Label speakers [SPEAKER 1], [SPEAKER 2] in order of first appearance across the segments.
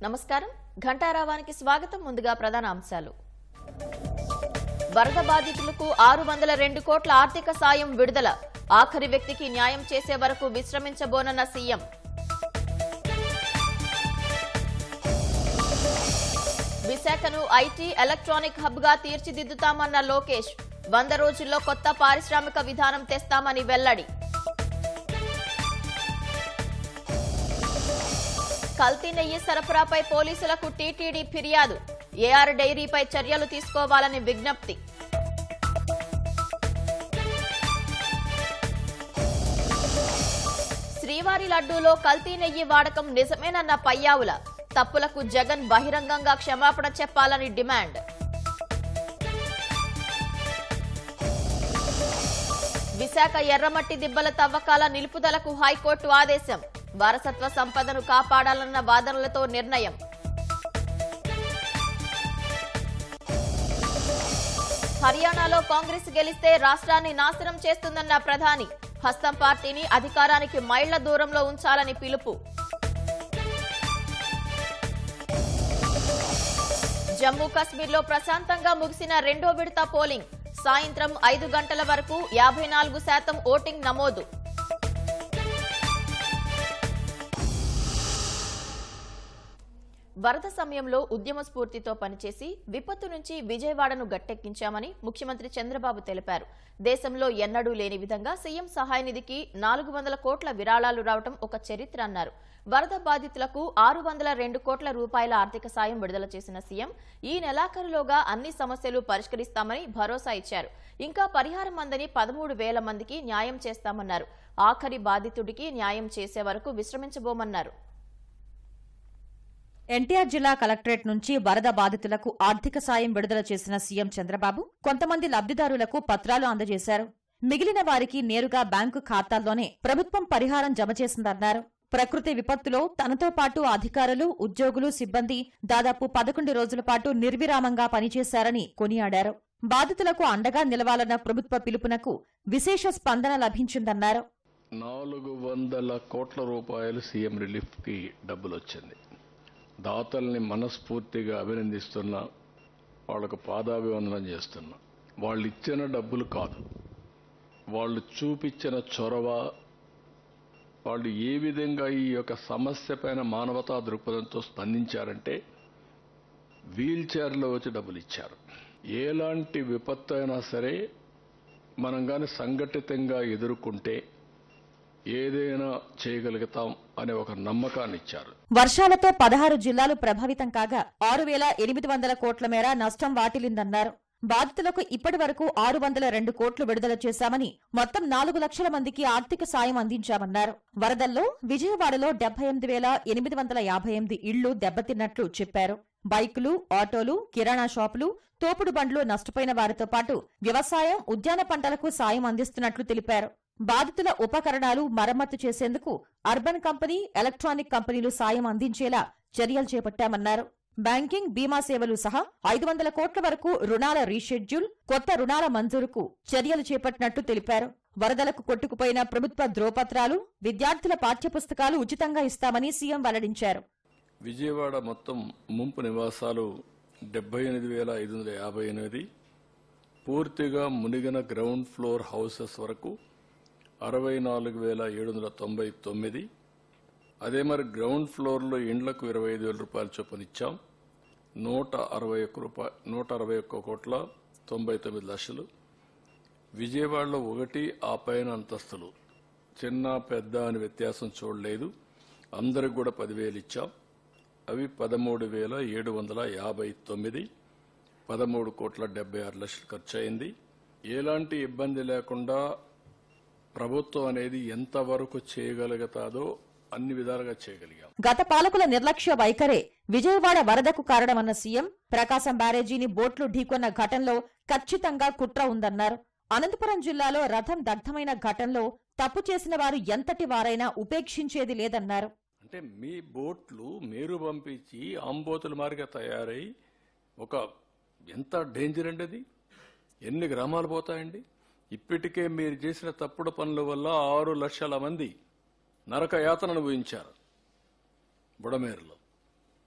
[SPEAKER 1] నమస్కారం ఘంటారావానికి స్వాగతం ముందుగా ప్రధాన అంశాలు వరద బాధితులకు 602 కోట్ల ఆర్థిక సాయం విడుదల ఆఖరి వ్యక్తికి న్యాయం చేసే వరకు విశ్రమించబోనన్న సీఎం విశాఖను ఐటీ ఎలక్ట్రానిక్ హబ్ గా తీర్చిదిద్దుతామన్న లోకేష్ 100 రోజుల్లో కొత్త పారిశ్రామిక విధానం తెస్తామని వెల్లడి కల్తీ నెయ్యి సరఫరాపై పోలీసులకు టీటీడీ ఫిర్యాదు ఏఆర్ డైరీపై చర్యలు తీసుకోవాలని విజ్ఞప్తి శ్రీవారి లడ్డూలో కల్తీ నెయ్యి వాడకం నిజమేనన్న పయ్యావుల తప్పులకు జగన్ బహిరంగంగా క్షమాపణ చెప్పాలని డిమాండ్ విశాఖ ఎర్రమట్టి దిబ్బల తవ్వకాల నిలుపుదలకు హైకోర్టు ఆదేశం వారసత్వ సంపదను కాపాడాలన్న వాదనలతో నిర్ణయం హర్యానాలో కాంగ్రెస్ గెలిస్తే రాష్ట్రాన్ని నాశనం చేస్తుందన్న ప్రధాని హస్తం పార్టీని అధికారానికి మైళ్ల దూరంలో ఉంచాలని పిలుపు జమ్మూ కశ్మీర్లో ప్రశాంతంగా ముగిసిన రెండో విడత పోలింగ్ సాయంత్రం 5 గంటల వరకు 54% ఓటింగ్ నమోదు వరద సమయంలో ఉద్యమ స్ఫూర్తితో పనిచేసి విపత్తు నుంచి విజయవాడను గట్టెక్కించామని ముఖ్యమంత్రి చంద్రబాబు తెలిపారు దేశంలో ఎన్నడూ లేని విధంగా సీఎం సహాయ నిధికి 400 కోట్ల విరాళాలు రావడం ఒక చరిత్ర అన్నారు వరద బాధితులకు 602 కోట్ల రూపాయల ఆర్థిక సాయం విడుదల చేసిన సీఎం ఈ నెలాఖరులోగా అన్ని సమస్యలు పరిష్కరిస్తామని భరోసా ఇచ్చారు ఇంకా పరిహారం అందని 13,000 మందికి న్యాయం చేస్తామన్నారు ఆఖరి బాధితుడికి న్యాయం చేసే వరకు విశ్రమించబోమన్నారు
[SPEAKER 2] ఎన్టీఆర్ జిల్లా కలెక్టరేట్ నుంచి వరద బాధితులకు ఆర్థిక సాయం విడుదల చేసిన సీఎం చంద్రబాబు కొంతమంది లబ్దిదారులకు పత్రాలు అందజేశారు మిగిలిన వారికి నేరుగా బ్యాంకు ఖాతాల్లోనే ప్రభుత్వం పరిహారం జమ చేసిందన్నారు ప్రకృతి విపత్తులో తనతో పాటు అధికారులు ఉద్యోగులు సిబ్బంది దాదాపు 11 రోజుల పాటు నిర్విరామంగా పనిచేశారని కొనియాడారు బాధితులకు అండగా నిలవాలన్న ప్రభుత్వ పిలుపునకు విశేష స్పందన లభించిందన్నారు
[SPEAKER 3] 400 కోట్ల రూపాయలు సీఎం రిలీఫ్ కి డబ్బులొచ్చింది దాతల్ని మనస్ఫూర్తిగా అభినందిస్తున్నా వాళ్లకు పాదాభివందనం చేస్తున్నా వాళ్ళు ఇచ్చిన డబ్బులు కాదు వాళ్ళు చూపించిన చొరవ వాళ్ళు ఏ విధంగా ఈ యొక్క సమస్య పైన మానవతా దృక్పథంతో స్పందించారంటే వీల్ చైర్లో వచ్చి డబ్బులు ఇచ్చారు ఎలాంటి విపత్తు అయినా సరే మనం గాని సంఘటితంగా ఎదుర్కొంటే ఏదైనా చేయగలుగుతాం అనే ఒక నమ్మకాన్ని ఇచ్చారు
[SPEAKER 2] వర్షాలతో 16 జిల్లాలు ప్రభావితం కాగా 6,800 కోట్ల మేర నష్టం వాటిల్లిందన్నారు బాధితులకు ఇప్పటి వరకు 602 కోట్లు విడుదల చేశామని మొత్తం 4 లక్షల మందికి ఆర్థిక సాయం అందించామన్నారు వరదల్లో విజయవాడలో 78,858 ఇళ్లు దెబ్బతిన్నట్లు చెప్పారు బైకులు ఆటోలు కిరాణా షాపులు తోపుడు బండ్లు నష్టపోయిన వారితో పాటు వ్యవసాయం ఉద్యాన పంటలకు సాయం అందిస్తున్నట్లు తెలిపారు బాధితుల ఉపకరణాలు మరమ్మతు చేసేందుకు అర్బన్ కంపెనీ ఎలక్ట్రానిక్ కంపెనీలు సాయం అందించేలా చర్యలు చేపట్టామన్నారు బ్యాంకింగ్ బీమా సేవలు సహా 500 కోట్ల వరకు రుణాల రీషెడ్యూల్ కొత్త రుణాల మంజూరుకు చర్యలు చేపట్టినట్టు తెలిపారు వరదలకు కొట్టుకుపోయిన ప్రభుత్వ ధ్రువపత్రాలు విద్యార్థుల పాఠ్యపుస్తకాలు ఉచితంగా ఇస్తామని సీఎం వెల్లడించారు
[SPEAKER 3] విజయవాడ మొత్తం ముంపు నివాసాలు 78,558 పూర్తిగా మునిగిన గ్రౌండ్ ఫ్లోర్ హౌసెస్ వరకు 64,799 అదే మరి గ్రౌండ్ ఫ్లోర్లో ఇండ్లకు 25,000 రూపాయల చొప్పున ఇచ్చాం 161 కోట్ల 99 లక్షలు విజయవాడలో ఒకటి ఆ పైన అంతస్తులు చిన్న పెద్ద అని వ్యత్యాసం చూడలేదు అందరికి కూడా 10,000 ఇచ్చాం అవి 13,759 13 కోట్ల 76 లక్షలు ఖర్చు అయింది ఎలాంటి ఇబ్బంది లేకుండా ప్రభుత్వం అనేది ఎంతవరకు చేయగలుగుతాదో అన్ని విధాలుగా చేయగలిగాం
[SPEAKER 2] గత పాలకుల నిర్లక్ష్య వైఖరే విజయవాడ వరదకు కారణమన్న సీఎం ప్రకాశం బ్యారేజీని బోట్లు ఢీకొన్న ఘటనలో ఖచ్చితంగా కుట్ర ఉందన్నారు అనంతపురం జిల్లాలో రథం దగ్ధమైన ఘటనలో తప్పు చేసిన వారు ఎంతటి వారైనా ఉపేక్షించేది లేదన్నారు
[SPEAKER 3] అంటే మీ బోట్లు మీరు పంపించి ఆంబోతుల మారిగా తయారై ఒక ఎంత డేంజర్ అండి అది ఎన్ని గ్రామాలు పోతాయండి ఇప్పటికే మీరు చేసిన తప్పుడు పనుల వల్ల 6 లక్షల మంది నరక యాతన అనుభవించారు బుడమేరులో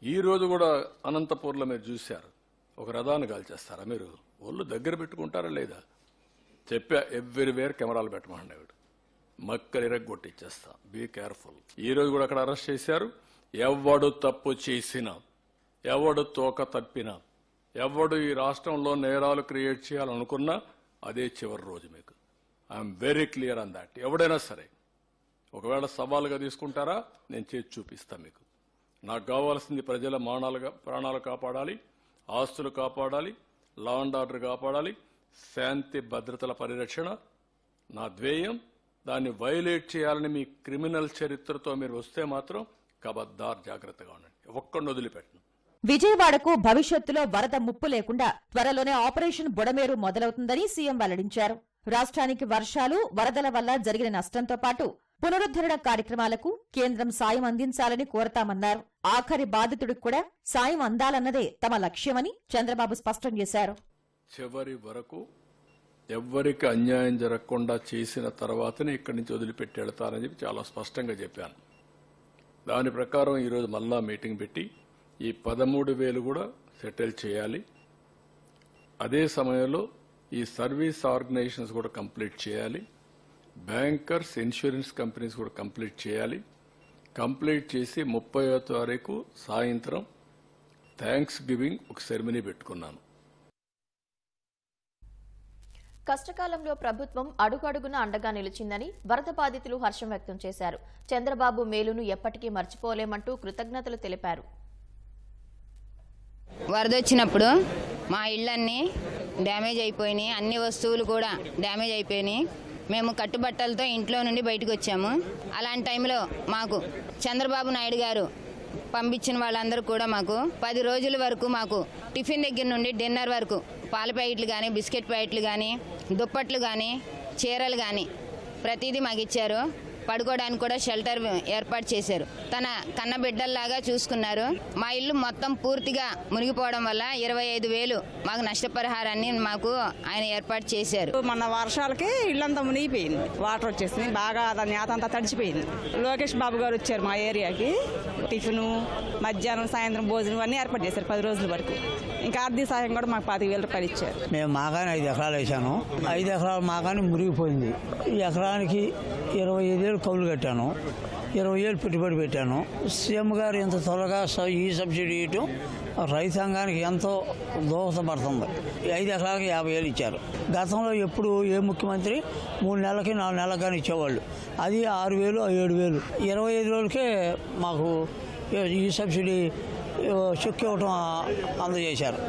[SPEAKER 3] ఈ రోజు కూడా అనంతపూర్లో మీరు చూశారు, ఒక రథాన్ని కాల్చేస్తారా మీరు? ఒళ్ళు దగ్గర పెట్టుకుంటారా లేదా? చెప్పా, ఎవ్రీవేర్ కెమెరాలు పెట్టమన్నాడు. మక్కలు ఇరగొట్టిచ్చేస్తా, బీ కేర్ఫుల్. ఈ రోజు కూడా అక్కడ అరెస్ట్ చేశారు. ఎవడు తప్పు చేసినా, ఎవడు తోక తప్పినా, ఎవడు ఈ రాష్ట్రంలో నేరాలు క్రియేట్ చేయాలనుకున్నా అదే చివరి రోజు మీకు. I'm very clear on that. ఎవడైనా సరే ఒకవేళ సవాలుగా తీసుకుంటారా, నేను చేసి చూపిస్తా మీకు. నాకు కావాల్సింది ప్రజల ప్రాణాలు కాపాడాలి, ఆస్తులు కాపాడాలి, లా అండ్ ఆర్డర్ కాపాడాలి, శాంతి భద్రతల పరిరక్షణ నా ధ్యేయం. దాన్ని వైలేట్ చేయాలని మీ క్రిమినల్ చరిత్రతో మీరు వస్తే మాత్రం కబద్దార్ జాగ్రత్తగా ఉండండి. ఒక్కడిని వదిలిపెట్టను.
[SPEAKER 2] విజయవాడకు భవిష్యత్తులో వరద ముప్పు లేకుండా త్వరలోనే ఆపరేషన్ బుడమేరు మొదలవుతుందని సీఎం వెల్లడించారు. రాష్ట్రానికి వర్షాలు, వరదల వల్ల జరిగిన నష్టంతో పాటు పునరుద్ధరణ కార్యక్రమాలకు కేంద్రం సాయం అందించాలని కోరతామన్నారు. ఆఖరి బాధితుడికి కూడా సాయం అందాలన్నదే తమ లక్ష్యమని చంద్రబాబు స్పష్టం చేశారు.
[SPEAKER 3] చివరి వరకు ఎవ్వరికి అన్యాయం జరగకుండా చేసిన తర్వాతనే ఇక్కడి నుంచి వదిలిపెట్టి వెళతారని చెప్పి చాలా స్పష్టంగా చెప్పాను. దాని ప్రకారం ఈరోజు మళ్ళా మీటింగ్ పెట్టి ఈ 13,000 కూడా సెటిల్ చేయాలి. అదే సమయంలో ఈ సర్వీస్ ఆర్గనైజేషన్స్ కూడా కంప్లీట్ చేయాలి. బ్యాంకర్స్, ఇన్సూరెన్స్ కంపెనీస్ కూడా కంప్లీట్ చేయాలి. కంప్లీట్ చేసి 30వ తారీఖు సాయంత్రం థ్యాంక్స్ గివింగ్ ఒక సెరమనీ పెట్టుకున్నాను.
[SPEAKER 1] కష్టకాలంలో ప్రభుత్వం అడుగడుగున అండగా నిలిచిందని వరద బాధితులు హర్షం వ్యక్తం చేశారు. చంద్రబాబు మేలును ఎప్పటికీ మర్చిపోలేమంటూ కృతజ్ఞతలు తెలిపారు.
[SPEAKER 4] వరద వచ్చినప్పుడు మా ఇళ్ళన్నీ డ్యామేజ్ అయిపోయినాయి, అన్ని వస్తువులు కూడా డ్యామేజ్ అయిపోయినాయి. మేము కట్టుబట్టలతో ఇంట్లో నుండి బయటకు వచ్చాము. అలాంటి టైంలో మాకు చంద్రబాబు నాయుడు గారు పంపించిన వాళ్ళందరూ కూడా మాకు 10 రోజుల వరకు మాకు టిఫిన్ దగ్గర నుండి డిన్నర్ వరకు పాల ప్యాకెట్లు కానీ, బిస్కెట్ ప్యాకెట్లు కానీ, దుప్పట్లు కానీ, చీరలు కానీ ప్రతిదీ మాకు ఇచ్చారు. పడుకోవడానికి కూడా షెల్టర్ ఏర్పాటు చేశారు. తన కన్న బిడ్డల్లాగా చూసుకున్నారు. మా ఇల్లు మొత్తం పూర్తిగా మునిగిపోవడం వల్ల 25,000 మాకు నష్టపరిహారాన్ని మాకు ఆయన ఏర్పాటు చేశారు.
[SPEAKER 5] మన వర్షాలకి ఇల్లంతా మునిగిపోయింది, వాటర్ వచ్చేసింది, బాగా దాని నేతంతా తడిచిపోయింది. లోకేష్ బాబు గారు వచ్చారు మా ఏరియాకి. టిఫిను, మధ్యాహ్నం, సాయంత్రం భోజనం అన్నీ ఏర్పాటు చేశారు 10 రోజుల వరకు. ఇంకా ఆర్థిక సహాయం కూడా మాకు 25,000 రూపాయలు ఇచ్చారు.
[SPEAKER 6] మేము మాగాని 5 ఎకరాలు వేసాను. 5 ఎకరాలు మాగాని మురిగిపోయింది. ఈ ఎకరానికి 25,000 కౌలు కట్టాను, 20,000 పెట్టుబడి పెట్టాను. సీఎం గారు ఇంత త్వరగా ఈ సబ్సిడీ ఇవ్వటం రైతాంగానికి ఎంతో దోహదపడుతుంది. 5 ఎకరాలకి 50,000 ఇచ్చారు. గతంలో ఎప్పుడు ఏ ముఖ్యమంత్రి 3 నెలలకి 4 నెలలకు కానీ ఇచ్చేవాళ్ళు. అది 6,000, 7,000. 25 రోజులకే మాకు ఈ సబ్సిడీ చెక్ ఇవ్వటం అందజేశారు.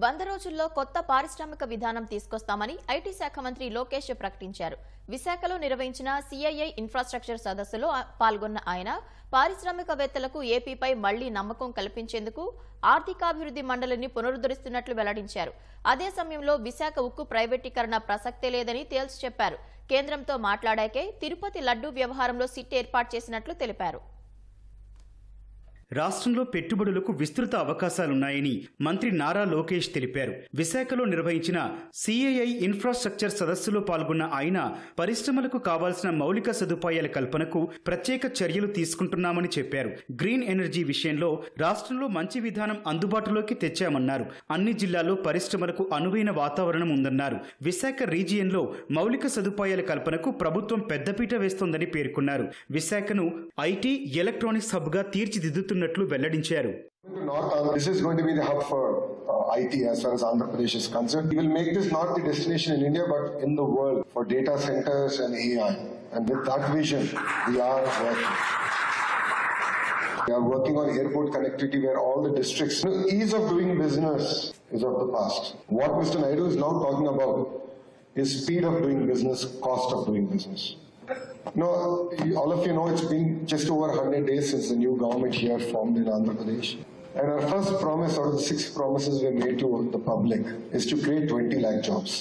[SPEAKER 1] 100 రోజుల్లో కొత్త పారిశ్రామిక విధానం తీసుకొస్తామని ఐటీ శాఖ మంత్రి లోకేష్ ప్రకటించారు. విశాఖలో నిర్వహించిన సిఐఐ ఇన్ఫ్రాస్ట్రక్చర్ సదస్సులో పాల్గొన్న ఆయన పారిశ్రామికవేత్తలకు ఏపీపై మళ్లీ నమ్మకం కల్పించేందుకు ఆర్థికాభివృద్ధి మండలిని పునరుద్ధరిస్తున్నట్లు వెల్లడించారు. అదే సమయంలో విశాఖ ఉక్కు ప్రైవేటీకరణ ప్రసక్తే లేదని తేల్చి చెప్పారు. కేంద్రంతో మాట్లాడాకే తిరుపతి లడ్డూ వ్యవహారంలో సిట్ ఏర్పాటు చేసినట్లు తెలిపారు.
[SPEAKER 7] రాష్ట్రంలో పెట్టుబడులకు విస్తృత అవకాశాలున్నాయని మంత్రి నారా లోకేష్ తెలిపారు. విశాఖలో నిర్వహించిన సిఐఐ ఇన్ఫ్రాస్ట్రక్చర్ సదస్సులో పాల్గొన్న ఆయన పరిశ్రమలకు కావాల్సిన మౌలిక సదుపాయాల కల్పనకు ప్రత్యేక చర్యలు తీసుకుంటున్నామని చెప్పారు. గ్రీన్ ఎనర్జీ విషయంలో రాష్ట్రంలో మంచి విధానం అందుబాటులోకి తెచ్చామన్నారు. అన్ని జిల్లాల్లో పరిశ్రమలకు అనువైన వాతావరణం ఉందన్నారు. విశాఖ రీజియన్లో మౌలిక సదుపాయాల కల్పనకు ప్రభుత్వం పెద్దపీట వేస్తోందని పేర్కొన్నారు. విశాఖను ఐటీ, ఎలక్ట్రానిక్స్ హబ్గా తీర్చిదిద్దుతున్నారు.
[SPEAKER 8] This is going to be the hub for IT as far as Andhra Pradesh is concerned. We will make this not the destination in India but in the world for data centers and AI. And with that vision, we are working. We are working on airport connectivity where all the districts. Ease of doing business is of the past. What Mr. Naidu is now talking about is speed of doing business, cost of doing business. No, all of you know it's been just over 100 days since the new government here formed in Andhra Pradesh. And our first promise out of the 6 promises we made to the public is to create 20 lakh jobs.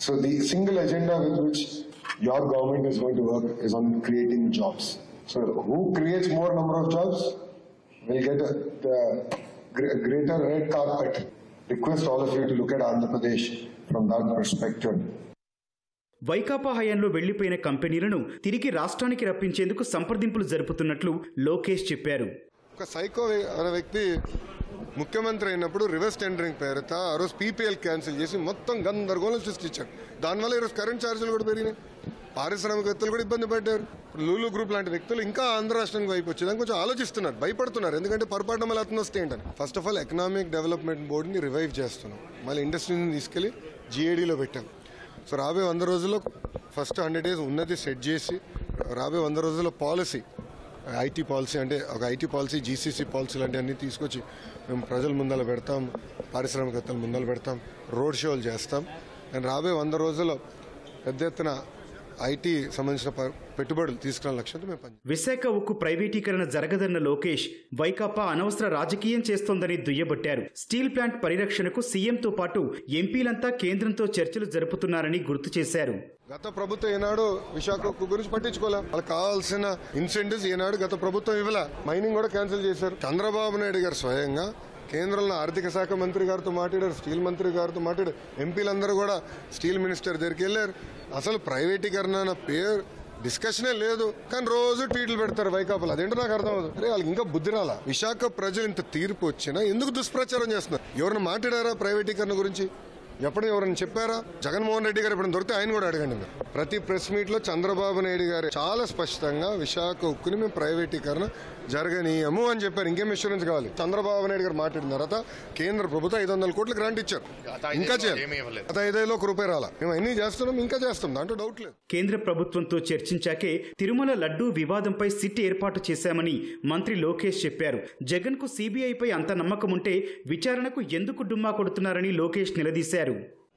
[SPEAKER 8] So the single agenda with which your government is going to work is on creating jobs. So who creates more number of jobs will get the greater red carpet. Request all of you to look at Andhra Pradesh from that perspective.
[SPEAKER 7] Vaikapa హయాంలో వెళ్లిపోయిన కంపెనీలను తిరిగి రాష్ట్రానికి రప్పించేందుకు సంప్రదింపులు జరుపుతున్నట్లు లోకేష్ చెప్పారు.
[SPEAKER 9] ఒక psycho అనే వ్యక్తి ముఖ్యమంత్రి అయినప్పుడు రివర్స్ టెండరింగ్ పేరుతో ఆ రోజు పీపీఎల్ క్యాన్సిల్ చేసి మొత్తం గందరగోళం సృష్టించారు. దానివల్ల ఈరోజు కరెంట్ ఛార్జీలు కూడా పెరిగినాయి, పారిశ్రామికవేత్తలు కూడా ఇబ్బంది పడ్డారు. లూలు గ్రూప్ లాంటి వ్యక్తులు ఇంకా ఆంధ్ర రాష్ట్రానికి వైపు వచ్చేదానికి కొంచెం ఆలోచిస్తున్నారు, భయపడుతున్నారు. ఎందుకంటే పొరపాటు మళ్ళీ అతను వస్తే ఏంటని. First of all economic development బోర్డుని రివైవ్ చేస్తున్నాం, మళ్ళీ ఇండస్ట్రీని తీసుకెళ్లి జీఏడీలో పెట్టాం. సో రాబోయే 100 రోజుల్లో ఫస్ట్ 100 days ఉన్నది సెట్ చేసి రాబోయే 100 రోజుల్లో పాలసీ, ఐటీ పాలసీ అంటే ఒక ఐటీ పాలసీ, జీసీసీ పాలసీ లాంటి అన్ని తీసుకొచ్చి మేము ప్రజల ముందర పెడతాం, పారిశ్రామికవేత్తల ముందర పెడతాం, రోడ్ షోలు చేస్తాం. అండ్ రాబోయే 100 రోజుల్లో పెద్ద ఎత్తున ఐటీ సంబంధించిన పెట్టుబడులు తీసుకురాని లక్ష్యంతో మేము పని.
[SPEAKER 7] విశాఖ ఉక్కు ప్రైవేటీకరణ జరగదన్న లోకేష్ వైకాపా అనవసర రాజకీయం చేస్తోందని దుయ్యబట్టారు. స్టీల్ ప్లాంట్ పరిరక్షణకు సీఎంతో పాటు ఎంపీలంతా కేంద్రంతో చర్చలు జరుపుతున్నారని గుర్తు చేశారు.
[SPEAKER 9] గత ప్రభుత్వం ఏనాడు విశాఖ ఉక్కు గురించి పట్టించుకోలే, వాళ్ళకి కావాల్సిన ఇన్సెంటివ్స్ ఏనాడు గత ప్రభుత్వం ఇవ్వలే. మైనింగ్ కూడా క్యాన్సిల్ చేశారు. చంద్రబాబు నాయుడు గారు స్వయంగా కేంద్రంలో ఆర్థిక శాఖ మంత్రి గారితో మాట్లాడారు, స్టీల్ మంత్రి గారితో మాట్లాడారు, ఎంపీలందరూ కూడా స్టీల్ మినిస్టర్ దగ్గరికి వెళ్ళారు. అసలు ప్రైవేటీకరణ అన్న పేరు డిస్కషనే లేదు, కానీ రోజు ట్వీట్లు పెడతారు వైకాపాలు. అదేంటో నాకు అర్థం అవుతుంది. అరే వాళ్ళకి ఇంకా బుద్ధి రాలా. విశాఖ ప్రజలు ఇంత తీర్పు వచ్చినా ఎందుకు దుష్ప్రచారం చేస్తున్నారు? ఎవరిని మాట్లాడారా ప్రైవేటీకరణ గురించి? ఎప్పుడు ఎవరైనా చెప్పారా? జగన్మోహన్ రెడ్డి గారు ఎప్పుడు దొరికితే ఆయన కూడా అడగండి. మీరు ప్రతి ప్రెస్ మీట్ లో చంద్రబాబు నాయుడు గారు చాలా స్పష్టంగా విశాఖ ఉక్కుని మేము ప్రైవేటీకరణ జరగనీయము అని చెప్పారు. ఇంకేం ఇన్సూరెన్స్ కావాలి? చంద్రబాబు నాయుడు గారు మాట్లాడిన తర్వాత కేంద్ర ప్రభుత్వం 500 కోట్ల గ్రాంట్ ఇచ్చారు, ఇంకా చేయాలి. గత 5 రూపాయలు రాలా. మేము అన్ని చేస్తున్నాం, ఇంకా చేస్తాం, దాంట్లో డౌట్ లేదు.
[SPEAKER 7] కేంద్ర ప్రభుత్వంతో చర్చించాకే తిరుమల లడ్డూ వివాదంపై సిట్ ఏర్పాటు చేశామని మంత్రి లోకేష్ చెప్పారు. జగన్ కు సిబిఐపై అంత నమ్మకం ఉంటే విచారణకు ఎందుకు డుమ్మా కొడుతున్నారని లోకేష్ నిలదీశారు.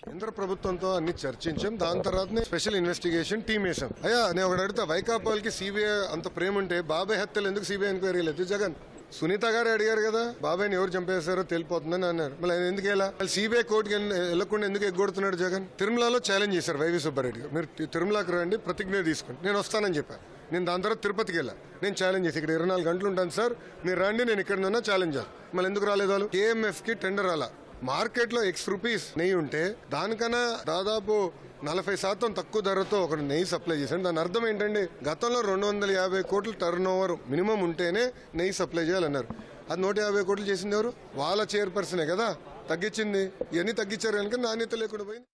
[SPEAKER 9] కేంద్ర ప్రభుత్వంతో అన్ని చర్చించాం, దాని తర్వాతనే స్పెషల్ ఇన్వెస్టిగేషన్ టీమ్ వేసాం. అయ్యా నేను ఒకటి అడుగుతా, వైకాపాలకి సిబిఐ అంత ప్రేమ ఉంటే బాబాయ్ హత్యలు ఎందుకు సిబిఐ ఎంక్వైరీ లేదు? జగన్ సునీత గారు అడిగారు కదా, బాబాయ్ని ఎవరు చంపేశారో తెలిపోతుందని అన్నారు. మళ్ళీ ఎందుకు ఎలా సిబిఐ కోర్టుకి వెళ్లకుండా ఎందుకు ఎగ్గొడుతున్నాడు జగన్? తిరుమలలో ఛాలెంజ్ చేశారు వైవి సుబ్బారెడ్డి గారు, మీరు తిరుమలకి రండి, ప్రతిజ్ఞ తీసుకోండి. నేను వస్తానని చెప్పాను. నేను దాని తర్వాత తిరుపతికి వెళ్ళా, నేను ఛాలెంజ్ చేసి ఇక్కడ 24 గంటలు ఉంటాను సార్, మీరు రండి, నేను ఇక్కడ ఉన్నా ఛాలెంజ్ చేస్తాను. మళ్ళీ ఎందుకు రాలేదు వాళ్ళు? KMF కి టెండర్ అలా మార్కెట్ లో X నెయ్యి ఉంటే దానికన్నా దాదాపు 40% తక్కువ ధరతో ఒక నెయ్యి సప్లై చేశాను. దాని అర్థం ఏంటంటే గతంలో 250 కోట్ల టర్న్ ఓవర్ మినిమం ఉంటేనే నెయ్యి సప్లై చేయాలన్నారు. అది 150 కోట్లు చేసింది ఎవరు? వాళ్ళ చైర్పర్సనే కదా తగ్గించింది. ఇవన్నీ తగ్గించారు కనుక నాణ్యత లేకుండా పోయింది.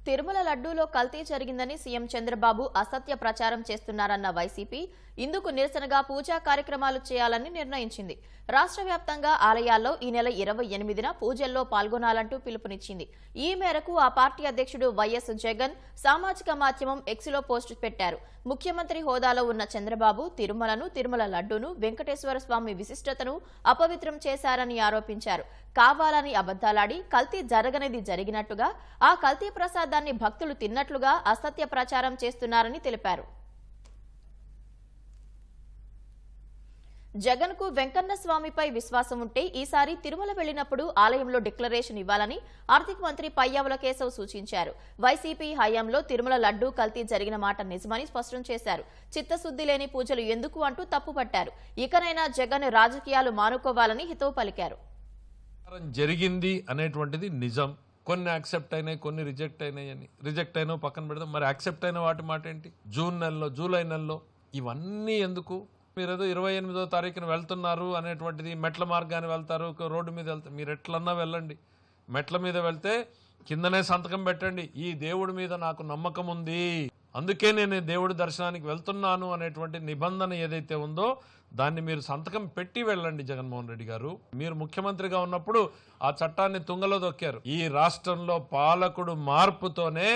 [SPEAKER 1] తిరుమల లడ్డూలో కల్తీ జరిగిందని సీఎం చంద్రబాబు అసత్య ప్రచారం చేస్తున్నారన్న వైసీపీ ఇందుకు నిరసనగా పూజా కార్యక్రమాలు చేయాలని నిర్ణయించింది. రాష్ట్ర వ్యాప్తంగా ఆలయాల్లో ఈ నెల 28న పూజల్లో పాల్గొనాలంటూ పిలుపునిచ్చింది. ఈ మేరకు ఆ పార్టీ అధ్యక్షుడు వైఎస్ జగన్ సామాజిక మాధ్యమం ఎక్స్లో పోస్టు పెట్టారు. ముఖ్యమంత్రి హోదాలో ఉన్న చంద్రబాబు తిరుమలను, తిరుమల లడ్డూను, వెంకటేశ్వర స్వామి విశిష్టతను అపవిత్రం చేశారని ఆరోపించారు. కావాలని అబద్దాలాడి కల్తీ జరగనిది జరిగినట్టుగా, ఆ కల్తీ ప్రసాదాన్ని భక్తులు తిన్నట్లుగా అసత్య ప్రచారం చేస్తున్నారని తెలిపారు. జగన్ కు వెంకన్న స్వామిపై విశ్వాసం ఉంటే ఈసారి తిరుమల వెళ్లినప్పుడు ఆలయంలో డిక్లరేషన్ ఇవ్వాలని ఆర్థిక మంత్రి పయ్యావుల కేశవ్ సూచించారు. వైసీపీ హయాంలో తిరుమల లడ్డూ కల్తీ జరిగిన మాట నిజమని స్పష్టం చేశారు. చిత్తశుద్ది లేని పూజలు ఎందుకు అంటూ తప్పుపట్టారు. ఇకనైనా జగన్ రాజకీయాలు మానుకోవాలని హితవు పలికారు.
[SPEAKER 10] జరిగింది అనేటువంటిది నిజం. కొన్ని యాక్సెప్ట్ అయినాయి, కొన్ని రిజెక్ట్ అయినాయి. అని రిజెక్ట్ అయినా పక్కన పెడదాం, మరి యాక్సెప్ట్ అయిన వాటి మాట ఏంటి? జూన్ నెలలో, జూలై నెలలో ఇవన్నీ ఎందుకు? మీరు ఏదో 28వ తారీఖున వెళ్తున్నారు అనేటువంటిది, మెట్ల మార్గాన్ని వెళ్తారు, రోడ్డు మీద వెళ్తారు, మీరు ఎట్లన్నా వెళ్ళండి. మెట్ల మీద వెళ్తే కిందనే సంతకం పెట్టండి, ఈ దేవుడి మీద నాకు నమ్మకం ఉంది, అందుకే నేను దేవుడి దర్శనానికి వెళ్తున్నాను అనేటువంటి నిబంధన ఏదైతే ఉందో దాన్ని మీరు సంతకం పెట్టి వెళ్ళండి. జగన్మోహన్ రెడ్డి గారు, మీరు ముఖ్యమంత్రిగా ఉన్నప్పుడు ఆ చట్టాన్ని తుంగలో దొక్కారు. ఈ రాష్ట్రంలో పాలకుడు మార్పుతోనే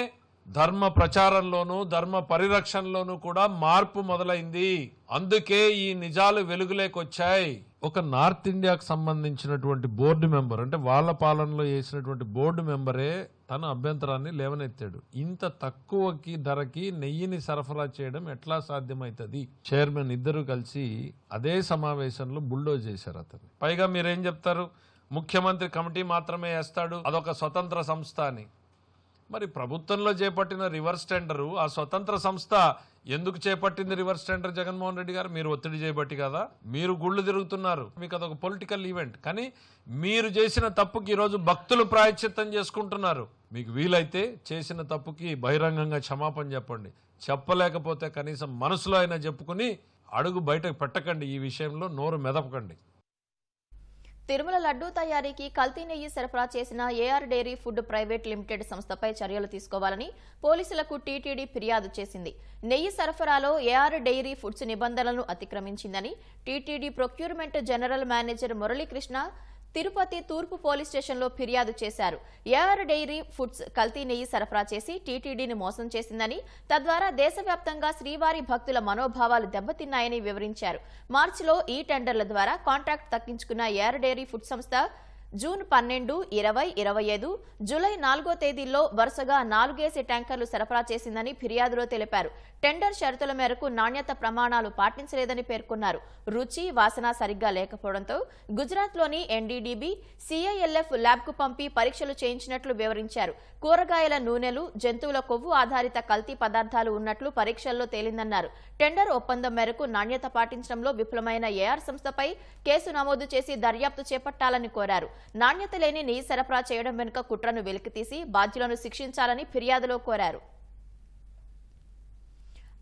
[SPEAKER 10] ధర్మ ప్రచారంలోనూ ధర్మ పరిరక్షణలోనూ కూడా మార్పు మొదలైంది. అందుకే ఈ నిజాలు వెలుగులేకొచ్చాయి. ఒక నార్త్ ఇండియాకు సంబంధించినటువంటి బోర్డు మెంబర్, అంటే వాళ్ళ పాలనలో వేసినటువంటి బోర్డు మెంబరే తన అభ్యంతరాన్ని లేవనెత్తాడు. ఇంత తక్కువకి ధరకి నెయ్యిని సరఫరా చేయడం ఎట్లా సాధ్యమవుతుంది? చైర్మన్ ఇద్దరు కలిసి అదే సమావేశంలో బుల్డోజ్ చేశారు అతన్ని. పైగా మీరేం చెప్తారు? ముఖ్యమంత్రి కమిటీ మాత్రమే వేస్తాడు, అదొక స్వతంత్ర సంస్థ అని. మరి ప్రభుత్వంలో చేపట్టిన రివర్స్ టెండరు ఆ స్వతంత్ర సంస్థ ఎందుకు చేపట్టింది రివర్స్ టెండర్? జగన్మోహన్ రెడ్డి గారు, మీరు ఒత్తిడి చేయబట్టి కదా. మీరు గుళ్ళు తిరుగుతున్నారు, మీకు అదొక పొలిటికల్ ఈవెంట్. కానీ మీరు చేసిన తప్పుకి ఈరోజు భక్తులు ప్రాయశ్చిత్తం చేసుకుంటున్నారు. మీకు వీలైతే చేసిన తప్పుకి బహిరంగంగా క్షమాపణ చెప్పండి. చెప్పలేకపోతే కనీసం మనసులో అయినా చెప్పుకుని అడుగు బయటకు పెట్టకండి, ఈ విషయంలో నోరు మెదపకండి.
[SPEAKER 1] తిరుమల లడ్డూ తయారీకి కల్తీ నెయ్యి సరఫరా చేసిన AR dairy food private limited సంస్థపై చర్యలు తీసుకోవాలని పోలీసులకు టీటీడీ ఫిర్యాదు చేసింది. నెయ్యి సరఫరాలో ఏఆర్ డైరీ ఫుడ్స్ నిబంధనలను అతిక్రమించిందని TTD procurement general manager Muralikrishna Tirupati తూర్పు పోలీస్ స్టేషన్లో ఫిర్యాదు చేశారు. ఏఆర్ డైరీ ఫుడ్స్ కల్తీ నెయ్యి సరఫరా చేసి టీటీడీని మోసం చేసిందని, తద్వారా దేశవ్యాప్తంగా శ్రీవారి భక్తుల మనోభావాలు దెబ్బతిన్నాయని వివరించారు. మార్చిలో ఈ టెండర్ల ద్వారా కాంట్రాక్ట్ దక్కించుకున్న ఏఆర్ డైరీ ఫుడ్ సంస్థ జూన్ 12, 20, 25, జూలై 4వ తేదీల్లో వరుసగా 4 ట్యాంకర్లు సరఫరా చేసిందని ఫిర్యాదులో తెలిపారు. టెండర్ షరతుల మేరకు నాణ్యత ప్రమాణాలు పాటించలేదని పేర్కొన్నారు. రుచి, వాసన సరిగ్గా లేకపోవడంతో గుజరాత్లోని ఎన్డీడీబీ, సీఐఎల్ఎఫ్ ల్యాబ్కు పంపి పరీక్షలు చేయించినట్లు వివరించారు. కూరగాయల నూనెలు, జంతువుల కొవ్వు ఆధారిత కల్తీ పదార్థాలు ఉన్నట్లు పరీక్షల్లో తేలిందన్నారు. టెండర్ ఒప్పందం మేరకు నాణ్యత పాటించడంలో విఫలమైన ఏఆర్ సంస్థపై కేసు నమోదు చేసి దర్యాప్తు చేపట్టాలని కోరారు. నాణ్యత లేని నెయ్యి సరఫరా చేయడం వెనుక కుట్రను వెలికితీసి బాధ్యులను శిక్షించాలని ఫిర్యాదులో కోరారు.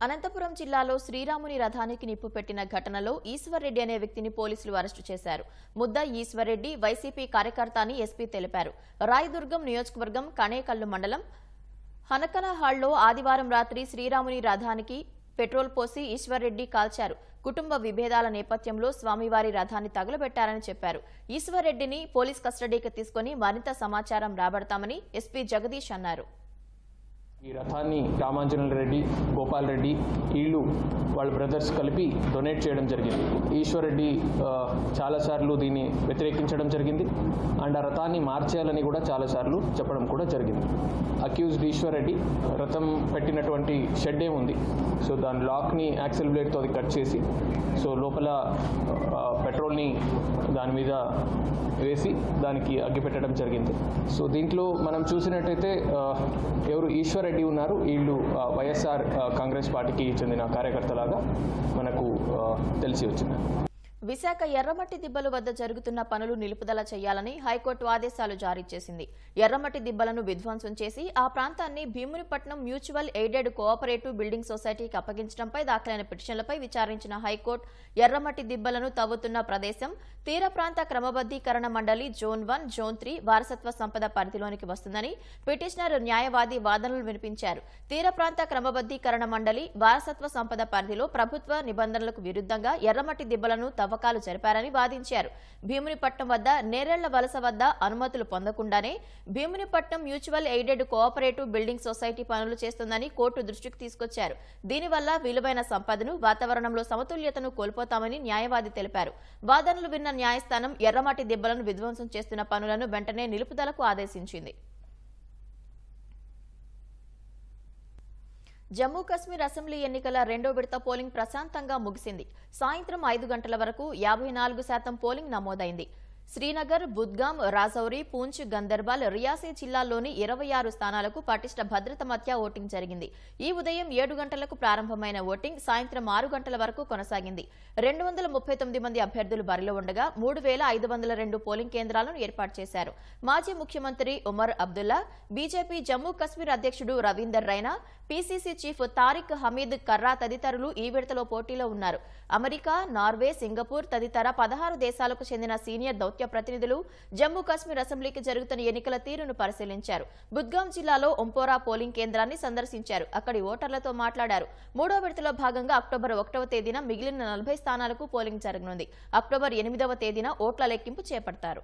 [SPEAKER 1] అనంతపురం జిల్లాలో శ్రీరాముని రథానికి నిప్పు పెట్టిన ఘటనలో ఈశ్వర్రెడ్డి అనే వ్యక్తిని పోలీసులు అరెస్టు చేశారు. ముద్ద ఈశ్వర్రెడ్డి వైసీపీ కార్యకర్త అని ఎస్పీ తెలిపారు. రాయదుర్గం నియోజకవర్గం కణేకల్లు మండలం హనకనహాళ్లో ఆదివారం రాత్రి శ్రీరాముని రథానికి పెట్రోల్ పోసి ఈశ్వర్రెడ్డి కాల్చారు. కుటుంబ విభేదాల నేపథ్యంలో స్వామివారి రథాన్ని తగులబెట్టారని చెప్పారు. ఈశ్వర్రెడ్డిని పోలీస్ కస్టడీకి తీసుకుని మరింత సమాచారం రాబడతామని ఎస్పీ జగదీష్ అన్నారు.
[SPEAKER 11] ఈ రథాన్ని రామాంజనేయులు రెడ్డి, గోపాల్ రెడ్డి వీళ్ళు వాళ్ళ బ్రదర్స్ కలిపి డొనేట్ చేయడం జరిగింది. ఈశ్వర్రెడ్డి చాలాసార్లు దీన్ని వ్యతిరేకించడం జరిగింది అండ్ ఆ రథాన్ని మార్చేయాలని కూడా చాలాసార్లు చెప్పడం కూడా జరిగింది. అక్యూజ్డ్ ఈశ్వర్రెడ్డి రథం పెట్టినటువంటి షెడ్ ఏముంది, సో దాని లాక్ని యాక్సెల్ బ్లేడ్తో అది కట్ చేసి సో లోపల పెట్రోల్ని దాని మీద వేసి దానికి అగ్గి పెట్టడం జరిగింది. సో దీంట్లో మనం చూసినట్టయితే ఎవరు ఈశ్వర్రెడ్డి ఉన్నారు, వీళ్ళు వైఎస్ఆర్ కాంగ్రెస్ పార్టీకి చెందిన కార్యకర్తలాగా మనకు తెలిసి వచ్చింది.
[SPEAKER 1] విశాఖ ఎర్రమట్టి దిబ్బలు వద్ద జరుగుతున్న పనులు నిలుపుదల చేయాలని హైకోర్టు ఆదేశాలు జారీ చేసింది. ఎర్రమట్టి దిబ్బలను విధ్వంసం చేసి ఆ ప్రాంతాన్ని Bheemunipatnam mutual aided cooperative building సొసైటీకి అప్పగించడంపై దాఖలైన పిటిషన్లపై విచారించిన హైకోర్టు ఎర్రమట్టి దిబ్బలను తవ్వుతున్న ప్రదేశం తీర ప్రాంత క్రమబద్దీకరణ మండలి జోన్ 1, జోన్ 3 వారసత్వ సంపద పరిధిలోనికి వస్తుందని పిటిషనర్ న్యాయవాది వాదనలు వినిపించారు. తీర ప్రాంత క్రమబద్దీకరణ మండలి వారసత్వ సంపద పరిధిలో ప్రభుత్వ నిబంధనలకు విరుద్ధంగా ఎర్రమట్టి దిబ్బలను తవ్వకాలు జరిపారని వాదించారు. భీమునిపట్నం వద్ద నేరేళ్ల వలస వద్ద అనుమతులు పొందకుండానే Bheemunipatnam mutual aided cooperative building society పనులు చేస్తుందని కోర్టు దృష్టికి తీసుకొచ్చారు. దీనివల్ల విలువైన సంపదను, వాతావరణంలో సమతుల్యతను కోల్పోతామని న్యాయవాది తెలిపారు. వాదనలు విన్న న్యాయస్థానం ఎర్రమట్టి దిబ్బలను విధ్వంసం చేస్తున్న పనులను వెంటనే నిలుపుదలకు ఆదేశించింది. జమ్మూ కశ్మీర్ అసెంబ్లీ ఎన్నికల 2వ విడత పోలింగ్ ప్రశాంతంగా ముగిసింది. సాయంత్రం 5 గంటల వరకు 54% పోలింగ్ నమోదైంది. శ్రీనగర్, బుద్గాం, రాజౌరి, పూంచ్, గందర్బాల్, రియాసీ జిల్లాల్లోని 26 స్థానాలకు పటిష్ట భద్రత మధ్య ఓటింగ్ జరిగింది. ఈ ఉదయం 7 గంటలకు ప్రారంభమైన ఓటింగ్ సాయంత్రం 6 గంటల వరకు కొనసాగింది. 239 మంది అభ్యర్థులు బరిలో ఉండగా 3502 పోలింగ్ కేంద్రాలను ఏర్పాటు చేశారు. మాజీ ముఖ్యమంత్రి ఉమర్ అబ్దుల్లా, బీజేపీ జమ్మూ కశ్మీర్ అధ్యక్షుడు రవీందర్ రైనా, పీసీసీ చీఫ్ తారిక్ హమీద్ కర్రా తదితరులు ఈ విడతలో పోటీలో ఉన్నారు. అమెరికా, నార్వే, సింగపూర్ తదితర 16 దేశాలకు చెందిన సీనియర్ దౌత్య ప్రతినిధులు జమ్మూ కశ్మీర్ అసెంబ్లీకి జరుగుతున్న ఎన్నికల తీరును పరిశీలించారు. బుద్గాం జిల్లాలో ఒంపోరా పోలింగ్ కేంద్రాన్ని సందర్శించారు. అక్కడి ఓటర్లతో మాట్లాడారు. 3వ విడతలో భాగంగా అక్టోబర్ 1వ తేదీన మిగిలిన 40 స్థానాలకు పోలింగ్ జరగనుంది. అక్టోబర్ 8వ తేదీన ఓట్ల లెక్కింపు చేపడతారు.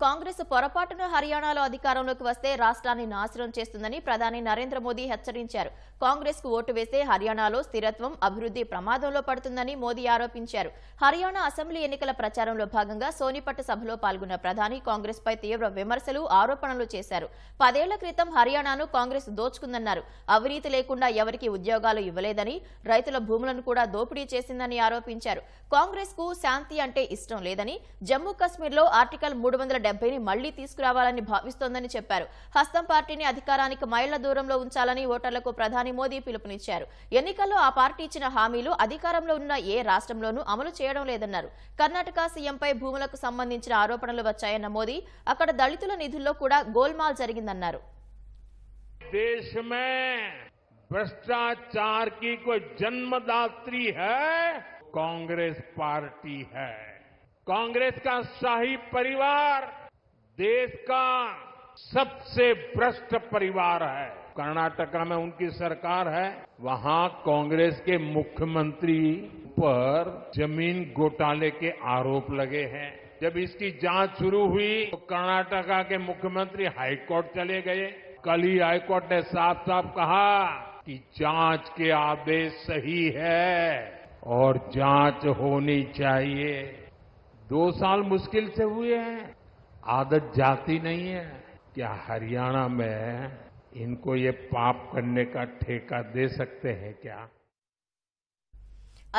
[SPEAKER 1] కాంగ్రెస్ పొరపాటున హర్యానాలో అధికారంలోకి వస్తే రాష్ట్రాన్ని నాశనం చేస్తుందని ప్రధాని నరేంద్ర మోదీ హెచ్చరించారు. కాంగ్రెస్ కు ఓటు వేస్తే హర్యానాలో స్థిరత్వం, అభివృద్ధి ప్రమాదంలో పడుతుందని మోదీ ఆరోపించారు. హర్యానా అసెంబ్లీ ఎన్నికల ప్రచారంలో భాగంగా సోనిపట్ సభలో పాల్గొన్న ప్రధాని కాంగ్రెస్ పై తీవ్ర విమర్శలు, ఆరోపణలు చేశారు. 10 ఏళ్ల క్రితం హర్యానాను కాంగ్రెస్ దోచుకుందన్నారు. అవినీతి లేకుండా ఎవరికీ ఉద్యోగాలు ఇవ్వలేదని, రైతుల భూములను కూడా దోపిడీ చేసిందని ఆరోపించారు. కాంగ్రెస్ కు శాంతి అంటే ఇష్టం లేదని, జమ్మూ కశ్మీర్లో ఆర్టికల్ 370ని మళ్లీ తీసుకురావాలని భావిస్తోందని చెప్పారు. హస్తం పార్టీని అధికారానికి మైళ్ల దూరంలో ఉంచాలని ఓటర్లకు ప్రధాని మోదీ పిలుపునిచ్చారు. ఎన్నికల్లో ఆ పార్టీ ఇచ్చిన హామీలు అధికారంలో ఉన్న ఏ రాష్ట్రంలోనూ అమలు చేయడం లేదన్నారు. కర్ణాటక సీఎంపై భూములకు సంబంధించిన ఆరోపణలు వచ్చాయన్న మోదీ అక్కడ దళితుల నిధుల్లో కూడా గోల్మాల్ జరిగిందన్నారు.
[SPEAKER 12] देश में भ्रष्टाचार की कोई जन्मदात्री है, कांग्रेस पार्टी है। कांग्रेस का शाही परिवार देश का सबसे भ्रष्ट परिवार है। कर्नाटका में उनकी सरकार है, वहां कांग्रेस के मुख्यमंत्री पर जमीन घोटाले के आरोप लगे हैं। जब इसकी जांच शुरू हुई तो कर्नाटका के मुख्यमंत्री हाईकोर्ट चले गए। कल ही हाईकोर्ट ने साफ साफ कहा कि जांच के आदेश सही है और जांच होनी चाहिए। 2 साल मुश्किल से हुए हैं, आदत जाती नहीं है। क्या हरियाणा में इनको ये पाप करने का ठेका दे सकते हैं क्या?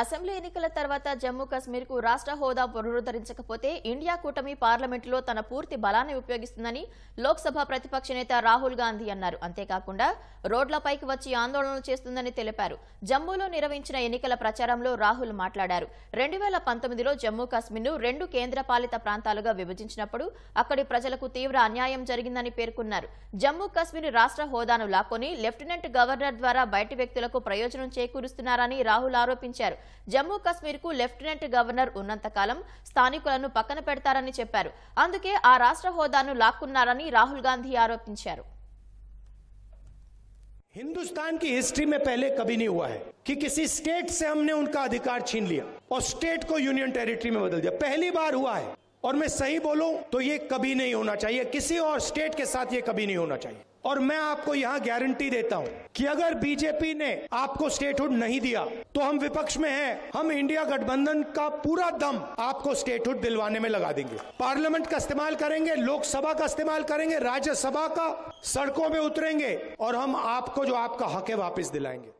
[SPEAKER 1] అసెంబ్లీ ఎన్నికల తర్వాత జమ్మూ కశ్మీర్కు రాష్ట్ర హోదా పునరుద్ధరించకపోతే ఇండియా కూటమి పార్లమెంటులో తన పూర్తి బలాన్ని ఉపయోగిస్తుందని లోక్సభ ప్రతిపక్ష నేత రాహుల్ గాంధీ అన్నారు. అంతేకాకుండా రోడ్లపైకి వచ్చి ఆందోళనలు చేస్తుందని తెలిపారు. జమ్మూలో నిర్వహించిన ఎన్నికల ప్రచారంలో రాహుల్ మాట్లాడారు. 2019లో జమ్మూ కశ్మీర్ను 2 కేంద్రపాలిత ప్రాంతాలుగా విభజించినప్పుడు అక్కడి ప్రజలకు తీవ్ర అన్యాయం జరిగిందని పేర్కొన్నారు. జమ్మూ కశ్మీర్ రాష్ట్ర హోదాను లాక్కొని లెఫ్టినెంట్ గవర్నర్ ద్వారా బయటి వ్యక్తులకు ప్రయోజనం చేకూరుస్తున్నారని రాహుల్ ఆరోపించారు. జమ్మూ కశ్మీర్ కు లెఫ్టినెంట్ గవర్నర్ ఉన్నంతకాలం స్థానికులను పక్కన పెడతారని చెప్పారు. అందుకే ఆ రాష్ట్ర హోదాను లాక్కున్నారని రాహుల్ గాంధీ ఆరోపించారు.
[SPEAKER 13] हिंदुस्तान की हिस्ट्री में पहले कभी नहीं हुआ है कि किसी स्टेट से हमने उनका अधिकार छीन लिया और स्टेट को यूनियन टेरिटरी में बदल दिया। पहली बार हुआ है और मैं सही बोलूं तो ये कभी नहीं होना चाहिए, किसी और स्टेट के साथ ये कभी नहीं होना चाहिए। और मैं आपको यहां गारंटी देता हूं कि अगर बीजेपी ने आपको स्टेटहुड नहीं दिया तो हम विपक्ष में हैं, हम इंडिया गठबंधन का पूरा दम आपको स्टेटहुड दिलवाने में लगा देंगे। पार्लियामेंट का इस्तेमाल करेंगे, लोकसभा का इस्तेमाल करेंगे, राज्यसभा का, सड़कों में उतरेंगे और हम आपको जो आपका हक है वापस दिलाएंगे।